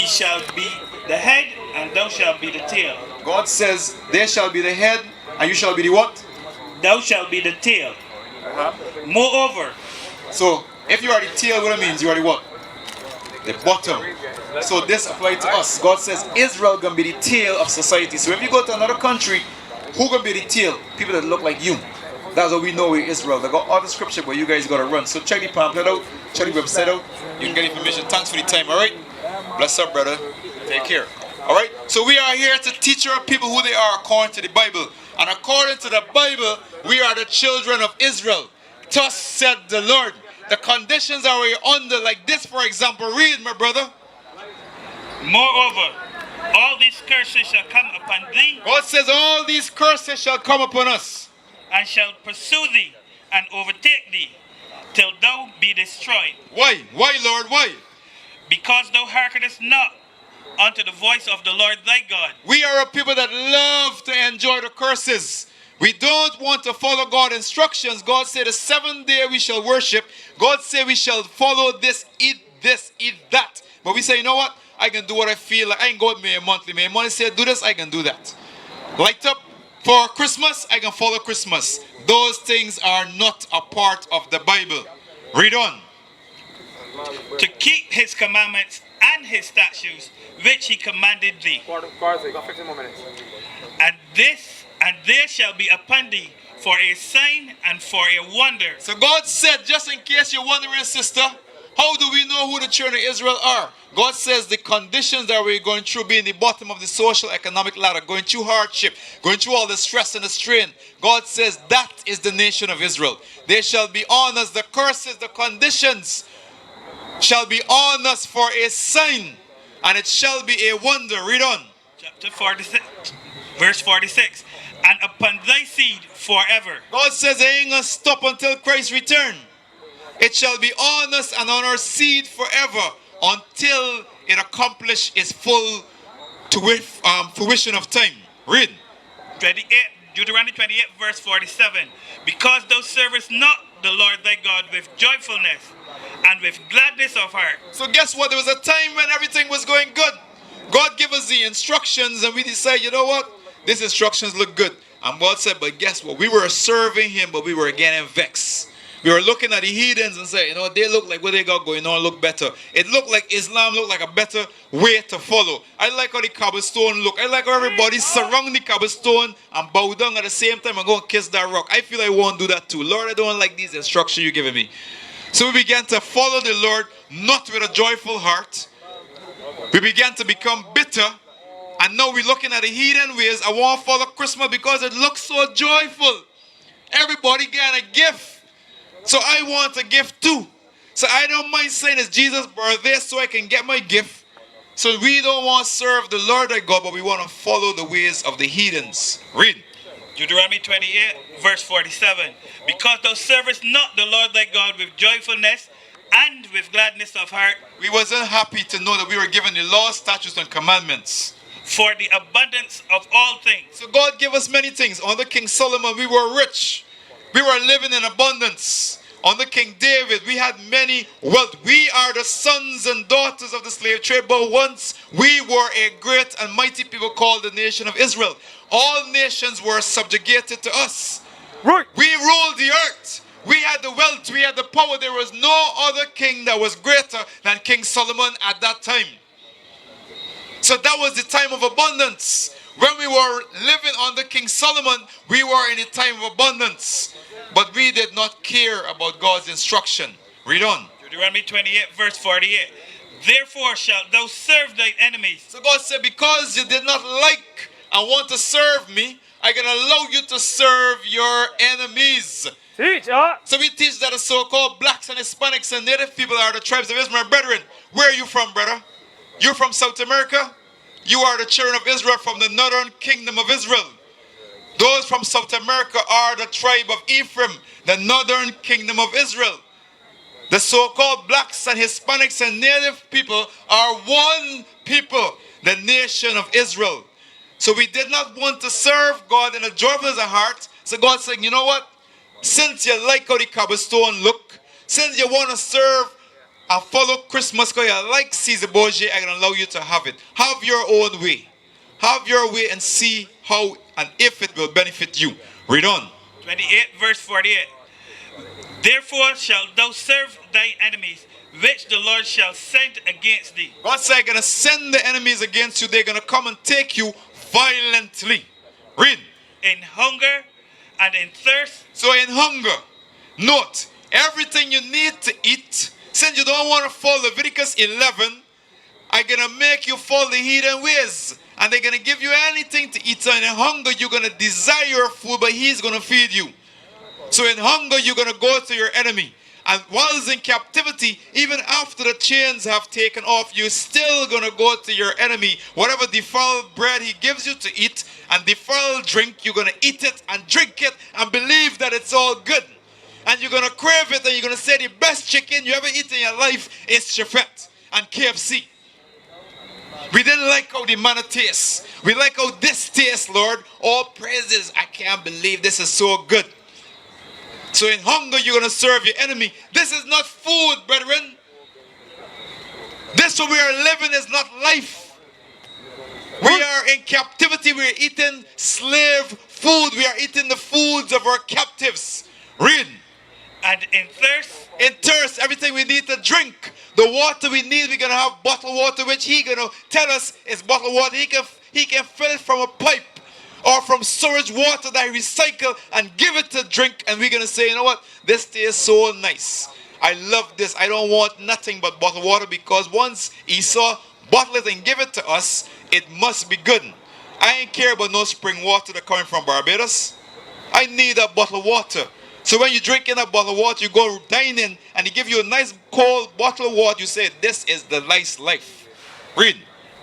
He shall be the head, and thou shalt be the tail. God says, they shall be the head, and you shall be the what? Thou shalt be the tail. Moreover, so if you are the tail, what it means? You are the what? The bottom. So this applies to us. God says Israel gonna be the tail of society. So if you go to another country, who gonna be the tail? People that look like you. That's what we know with Israel. They got all the scripture, but you guys gotta run. So check the pamphlet out, check the website out. You can get information. Thanks for the time, alright? Bless up, brother. Take care. Alright? So we are here to teach our people who they are according to the Bible. And according to the Bible, we are the children of Israel. Thus said the Lord. The conditions are we under, like this, for example. Read, my brother. moreover, all these curses shall come upon thee, God says all these curses shall come upon us. and shall pursue thee, and overtake thee, till thou be destroyed. Why? Why, Lord? Why? Because thou hearkenest not unto the voice of the Lord thy God. We are a people that love to enjoy the curses. We don't want to follow God's instructions. God said the 7th day we shall worship. God said we shall follow this, eat that. But we say, you know what? I can do what I feel like. I can go with me monthly. My money said do this, I can do that. Light up for Christmas, I can follow Christmas. Those things are not a part of the Bible. Read on. To keep his commandments and his statutes, which he commanded thee. Got 15 more minutes. And there shall be upon thee for a sign and for a wonder. So God said, just in case you're wondering, sister, how do we know who the children of Israel are? God says the conditions that we're going through, being the bottom of the social economic ladder, going through hardship, going through all the stress and the strain. God says that is the nation of Israel. They shall be on us. The curses, the conditions shall be on us for a sign, and it shall be a wonder. Read on. Chapter 46, verse 46. And upon thy seed forever. God says they ain't going to stop until Christ return. It shall be on us and on our seed forever until it accomplish its full fruition of time. Read. 28, Deuteronomy 28 verse 47. Because thou servest not the Lord thy God with joyfulness and with gladness of heart. So guess what? There was a time when everything was going good. God gave us the instructions and we decided, you know what? These instructions look good. And God said, but guess what? We were serving him, but we were getting vexed. We were looking at the heathens and saying, you know, they look like what they got going on look better. It looked like Islam looked like a better way to follow. I like how the cobblestone look. I like how everybody surround the cobblestone and bow down at the same time and go and kiss that rock. I feel I won't do that too. Lord, I don't like these instructions you're giving me. So we began to follow the Lord, not with a joyful heart. We began to become bitter. And now we're looking at the heathen ways. I want to follow Christmas because it looks so joyful. Everybody getting a gift. So I want a gift too. So I don't mind saying it's Jesus' birthday so I can get my gift. So we don't want to serve the Lord thy God, but we want to follow the ways of the heathens. Read. Deuteronomy 28 verse 47. Because thou servest not the Lord thy God with joyfulness and with gladness of heart. We wasn't happy to know that we were given the law, statutes, and commandments. For the abundance of all things. So God gave us many things. Under King Solomon, we were rich. We were living in abundance. Under King David, we had many wealth. We are the sons and daughters of the slave trade, but once we were a great and mighty people called the nation of Israel. All nations were subjugated to us. Right. We ruled the earth. We had the wealth. We had the power. There was no other king that was greater than King Solomon at that time. So that was the time of abundance. When we were living under King Solomon, we were in a time of abundance. But we did not care about God's instruction. Read on. Deuteronomy 28 verse 48. Therefore shalt thou serve thy enemies. So God said, because you did not like and want to serve me, I can allow you to serve your enemies. Teach, So we teach that the so-called blacks and Hispanics and native people are the tribes of Israel. Brethren, where are you from, brother? You're from South America? You are the children of Israel from the northern kingdom of Israel. Those from South America are the tribe of Ephraim, the northern kingdom of Israel. The so-called blacks and Hispanics and native people are one people, the nation of Israel. So we did not want to serve God in a joyful heart. So God said, you know what? Since you like how the cobblestone look, since you want to serve I follow Christmas because I like Caesar Borgia. I can allow you to have it. Have your own way. Have your way and see how and if it will benefit you. Read on. 28 verse 48. Therefore shalt thou serve thy enemies, which the Lord shall send against thee. God said, I'm going to send the enemies against you. They're going to come and take you violently. Read. In hunger and in thirst. So in hunger, note, everything you need to eat, since you don't want to follow Leviticus 11, I'm going to make you follow the heathen ways. And they're going to give you anything to eat. So in hunger, you're going to desire food, but he's going to feed you. So in hunger, you're going to go to your enemy. And whilst in captivity, even after the chains have taken off, you're still going to go to your enemy. Whatever defiled bread he gives you to eat and defiled drink, you're going to eat it and drink it and believe that it's all good. And you're going to crave it and you're going to say the best chicken you ever eat in your life is Chefette and KFC. We didn't like how the manna tastes. We like how this tastes, Lord. All praises. I can't believe this is so good. So in hunger, you're going to serve your enemy. This is not food, brethren. This what we are living is not life. We are in captivity. We are eating slave food. We are eating the foods of our captives. Read. And in thirst. In thirst, everything we need to drink. The water we need, we're going to have bottled water, which he going to tell us is bottled water. He can fill it from a pipe or from storage water that I recycle and give it to drink. And we're going to say, you know what? This tastes so nice. I love this. I don't want nothing but bottled water, because once Esau bottle it and give it to us, it must be good. I ain't care about no spring water that coming from Barbados. I need a bottled water. So when you drink in a bottle of water, you go dining and he give you a nice cold bottle of water, you say, this is the nice life. Read.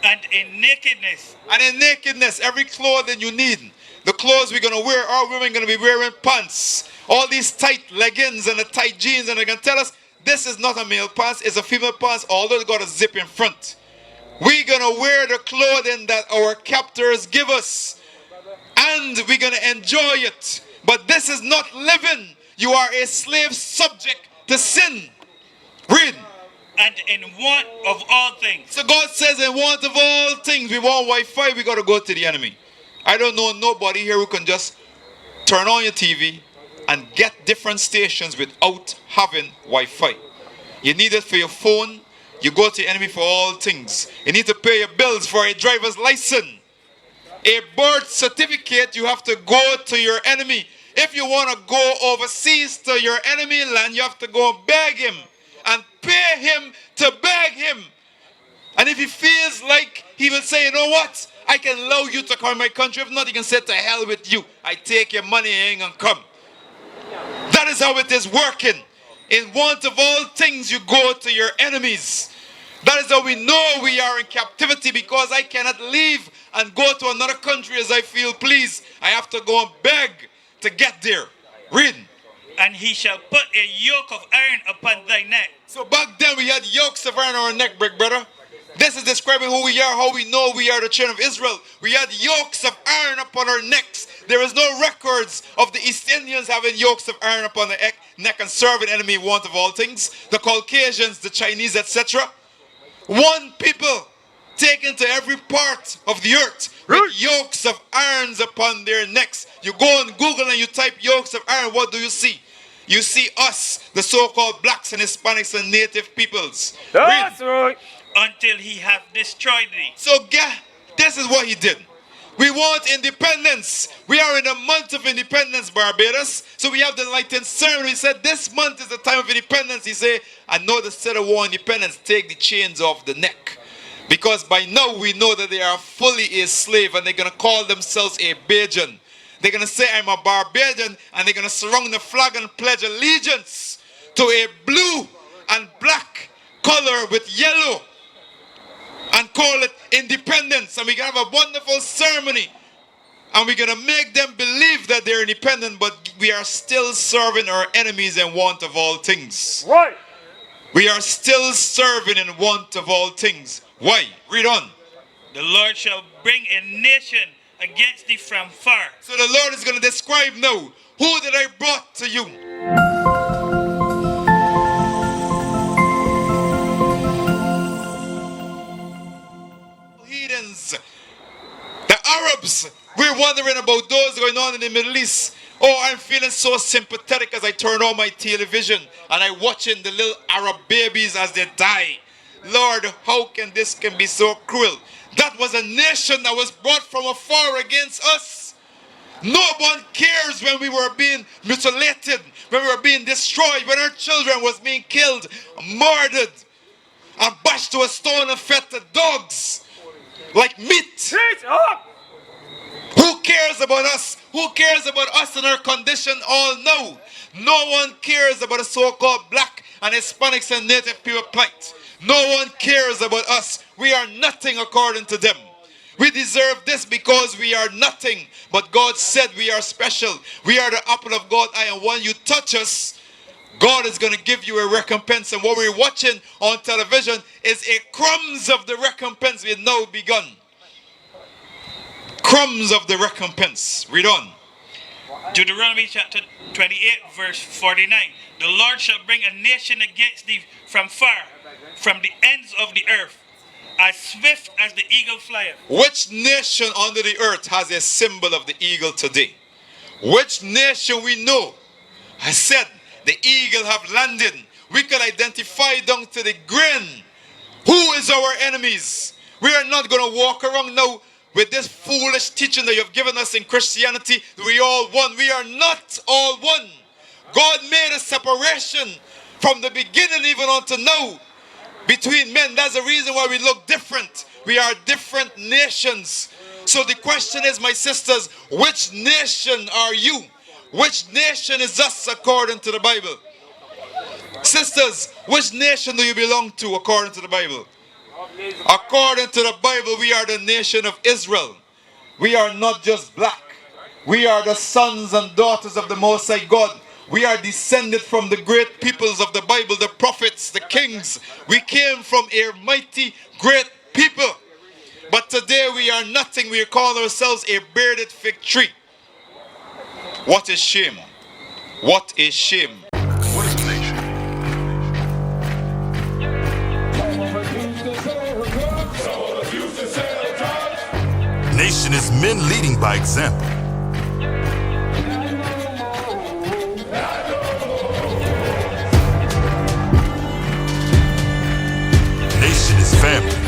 And in nakedness. And in nakedness, every clothing you need. The clothes we're going to wear, our women going to be wearing pants. All these tight leggings and the tight jeans, and they're going to tell us, this is not a male pants, it's a female pants, although it's got a zip in front. We're going to wear the clothing that our captors give us. And we're going to enjoy it. But this is not living. You are a slave subject to sin. Read. And in want of all things. So God says, in want of all things. We want Wi-Fi, we got to go to the enemy. I don't know nobody here who can just turn on your TV and get different stations without having Wi-Fi. You need it for your phone. You go to the enemy for all things. You need to pay your bills for a driver's license. A birth certificate, you have to go to your enemy. If you want to go overseas to your enemy land, you have to go and beg him and pay him to beg him. And if he feels like he will say, you know what, I can allow you to come to my country. If not, he can say, to hell with you. I take your money and ain't gonna come. That is how it is working. In want of all things, you go to your enemies. That is how we know we are in captivity, because I cannot leave and go to another country as I feel pleased. I have to go and beg to get there. Read. And he shall put a yoke of iron upon thy neck. So back then we had yokes of iron on our neck, brother. This is describing who we are, how we know we are the children of Israel. We had yokes of iron upon our necks. There is no records of the East Indians having yokes of iron upon their neck and serving enemy in want of all things. The Caucasians, the Chinese, etc. One people taken to every part of the earth with yokes of irons upon their necks. You go on Google and you type yokes of iron, what do you see? You see us, the so-called blacks and Hispanics and native peoples. That's right. Until he hath destroyed thee. So this is what he did. We want independence. We are in a month of independence, Barbados. So we have the enlightened ceremony. He said this month is the time of independence. He said, I know the set of war independence, take the chains off the neck. Because by now we know that they are fully a slave and they're going to call themselves a Bajan. They're going to say, I'm a Barbadian, and they're going to surround the flag and pledge allegiance to a blue and black color with yellow and call it independence. And we're going to have a wonderful ceremony. And we're going to make them believe that they're independent, but we are still serving our enemies in want of all things. Right. We are still serving in want of all things. Why? Read on. The Lord shall bring a nation against thee from far. So the Lord is going to describe now, who did I brought to you? on in the Middle East. Oh, I'm feeling so sympathetic as I turn on my television and I'm watching the little Arab babies as they die. Lord, how can this be so cruel? That was a nation that was brought from afar against us. No one cares when we were being mutilated, when we were being destroyed, when our children was being killed, murdered, and bashed to a stone and fed to dogs like meat. Who cares about us? Who cares about us and our condition? All know. No one cares about the so-called black and Hispanics and native people plight. No one cares about us. We are nothing according to them. We deserve this because we are nothing. But God said we are special. We are the apple of God's eye. And when you touch us, God is going to give you a recompense. And what we're watching on television is a crumbs of the recompense we have now begun. Crumbs of the recompense. Read on. Deuteronomy chapter 28 verse 49. The Lord shall bring a nation against thee from far, from the ends of the earth, as swift as the eagle flieth. Which nation under the earth has a symbol of the eagle today? Which nation we know? I said the eagle have landed. We can identify down to the grain who is our enemies. We are not going to walk around now with this foolish teaching that you have given us in Christianity. We all one. We are not all one. God made a separation from the beginning even unto now between men. That's the reason why we look different. We are different nations. So the question is, my sisters, which nation are you? Which nation is us according to the Bible? Sisters, which nation do you belong to according to the Bible? According to the Bible, we are the nation of Israel. We are not just black. We are the sons and daughters of the Most High God. We are descended from the great peoples of the Bible, the prophets, the kings. We came from a mighty, great people. But today we are nothing. We call ourselves a bearded fig tree. What a shame. What a shame. What is a nation? Nation is men leading by example. Nation is family.